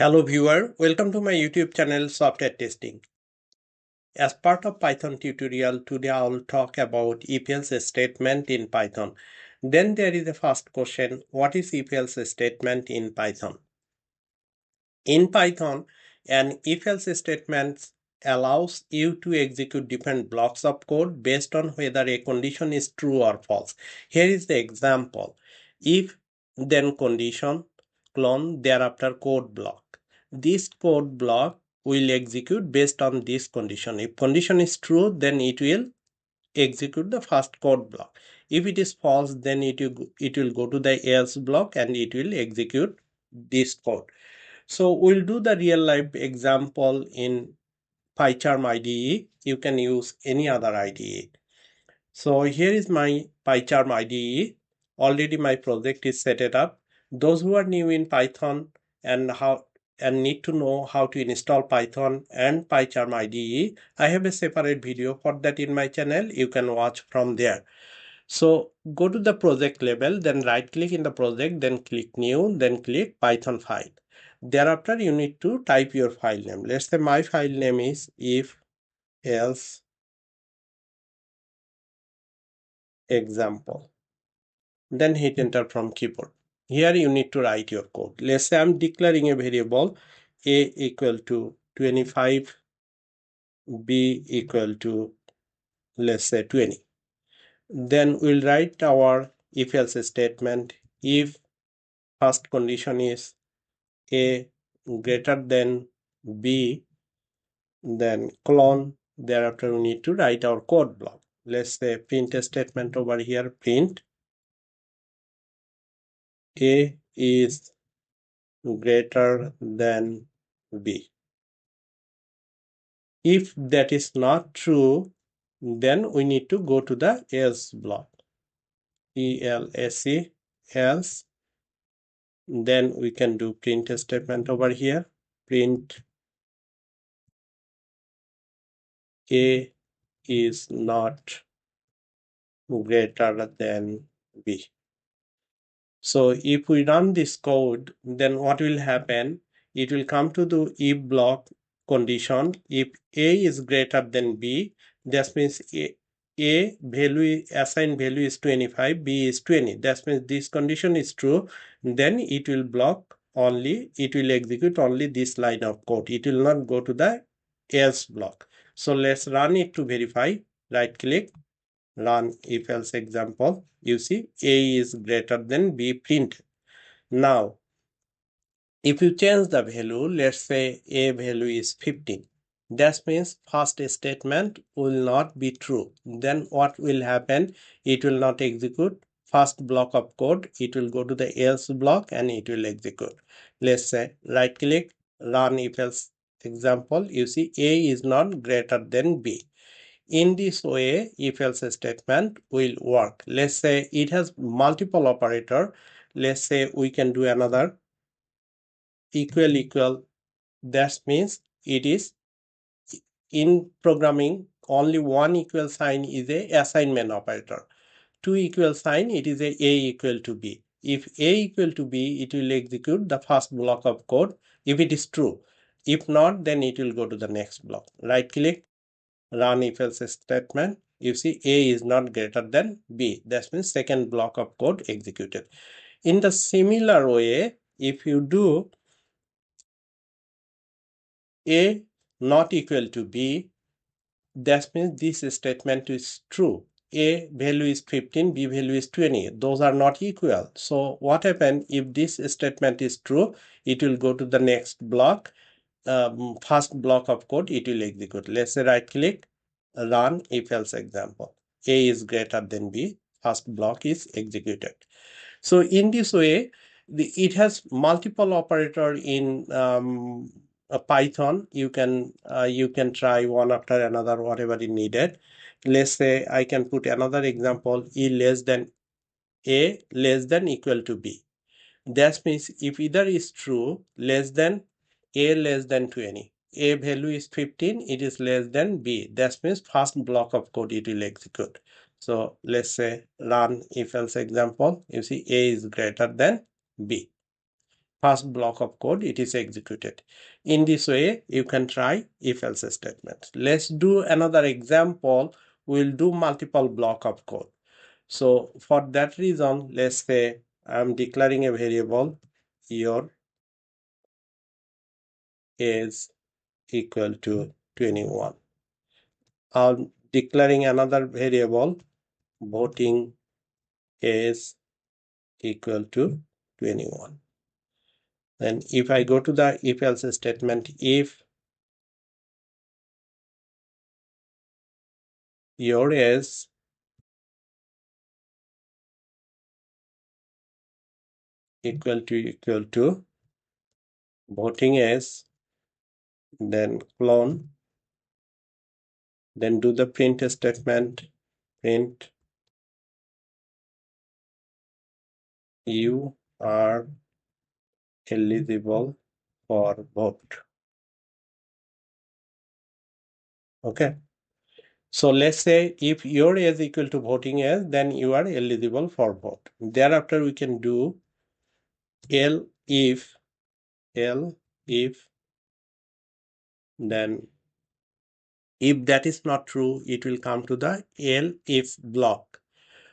Hello viewer, welcome to my YouTube channel Software Testing. As part of Python tutorial, today I will talk about if-else statement in Python. Then there is a first question, what is if-else statement in Python? In Python, an if-else statement allows you to execute different blocks of code based on whether a condition is true or false. Here is the example. If then condition clone thereafter code block. This code block will execute based on this condition. If condition is true, then it will execute the first code block. If it is false, then it will go to the else block and it will execute this code. So we'll do the real life example in PyCharm IDE. You can use any other IDE. So here is my PyCharm IDE. Already my project is set it up. Those who are new in Python and need to know how to install Python and PyCharm IDE, I have a separate video for that in my channel. You can watch from there. So go to the project level, then right click in the project, then click new, then click Python file. Thereafter you need to type your file name. Let's say my file name is if else example. Then hit enter from keyboard. Here you need to write your code. Let's say I'm declaring a variable a equal to 25, b equal to let's say 20. Then we'll write our if else statement. If first condition is a greater than b, then clone. Thereafter we need to write our code block. Let's say print a statement over here, print a is greater than b. If that is not true, then we need to go to the else block, else, else. Then we can do print a statement over here, print a is not greater than b. So if we run this code, then what will happen? It will come to the if block condition. If a is greater than b, that means a value assigned value is 25, b is 20. That means this condition is true. Then it will it will execute only this line of code. It will not go to the else block. So let's run it to verify. Right click, run if else example. You see a is greater than b printed. Now if you change the value, let's say a value is 15, that means first statement will not be true. Then what will happen? It will not execute first block of code. It will go to the else block and it will execute. Let's say right click, run if else example. You see a is not greater than b. In this way, if else statement will work. Let's say it has multiple operator. Let's say we can do another equal. That means it is in programming only one equal sign is a assignment operator. Two equal sign, it is a equal to b. If a equal to b, it will execute the first block of code if it is true. If not, then it will go to the next block. Right click, run if else statement. You see a is not greater than b. That means second block of code executed. In the similar way, if you do a not equal to b, that means this statement is true. A value is 15, b value is 20. Those are not equal. So what happens if this statement is true? It will go to the next block. First block of code it will execute. Let's say right click, run if else example. A is greater than b. First block is executed. So in this way, it has multiple operator in Python. You can try one after another, whatever is needed. Let's say I can put another example: a less than equal to b. That means if either is true, less than a less than 20. A value is 15, it is less than b. That means first block of code it will execute. So let's say run if else example. You see a is greater than b. first block of code, it is executed. In this way, you can try if-else statement. Let's do another example. We'll do multiple block of code. So for that reason, let's say I'm declaring a variable your is equal to 21. I'm declaring another variable voting is equal to 21. Then if I go to the if-else statement, if your is equal to voting is, then clone, then do the print statement, print you are eligible for vote. Okay. So let's say if your is equal to voting age, then you are eligible for vote. Thereafter, we can do L if, then if that is not true, it will come to the L if block.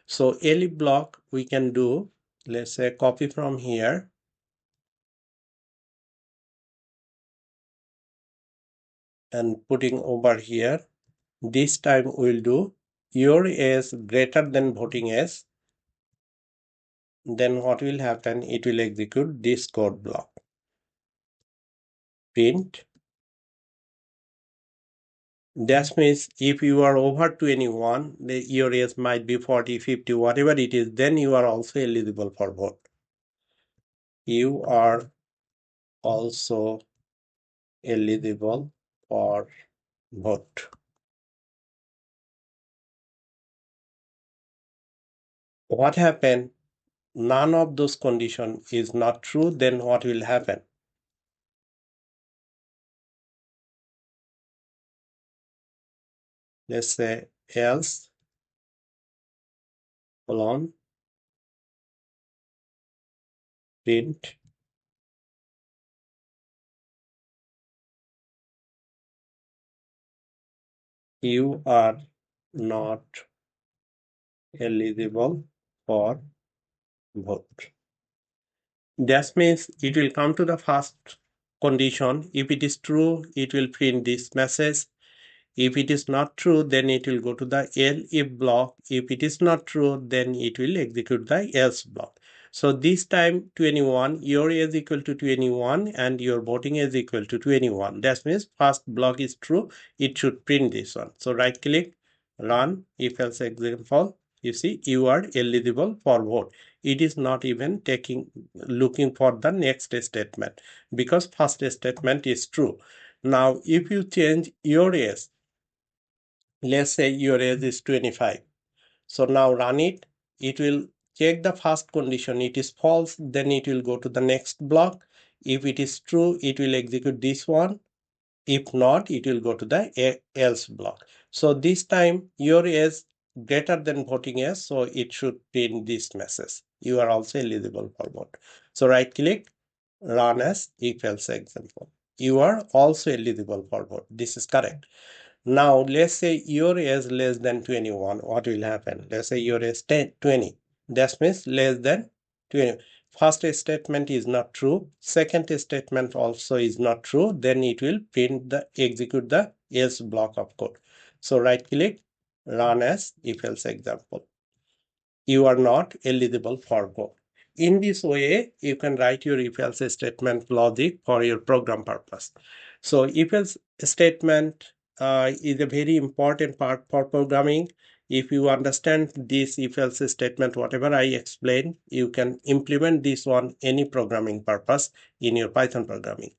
So L if block we can do, let's say copy from here and putting over here. This time we'll do your is greater than voting age. Then what will happen? It will execute this code block. Print. That means if you are over 21, your age might be 40, 50, whatever it is, then you are also eligible for vote. You are also eligible for vote. What happened? None of those conditions is not true, then what will happen? Let's say else colon print you are not eligible for vote. That means it will come to the first condition. If it is true, it will print this message. If it is not true, then it will go to the if block. If it is not true, then it will execute the else block. So this time 21, your is equal to 21 and your voting is equal to 21. That means first block is true. It should print this one. So right click, run if else example. You see, you are eligible for vote. It is not even looking for the next statement because first statement is true. Now, if you change your age, let's say your age is 25. So now run it. It will check the first condition. It is false, then it will go to the next block. If it is true, it will execute this one. If not, it will go to the else block. So this time your age greater than voting age, so it should print this message. You are also eligible for vote. So right click, run as if else example. You are also eligible for vote. This is correct. Now let's say your age less than 21. What will happen? Let's say your age 20. That means less than 20. First statement is not true. Second statement also is not true. Then it will execute the else block of code. So right click, run as if else example. You are not eligible for vote. In this way, you can write your if else statement logic for your program purpose. So if else statement is a very important part for programming. If you understand this if else statement, whatever I explained, you can implement this on any programming purpose in your Python programming.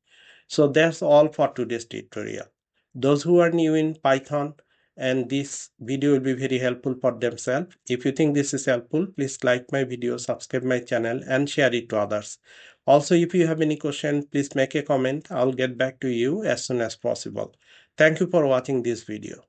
So that's all for today's tutorial. Those who are new in Python, and this video will be very helpful for themselves. If you think this is helpful, please like my video, subscribe my channel and share it to others. Also, if you have any question, please make a comment. I'll get back to you as soon as possible. Thank you for watching this video.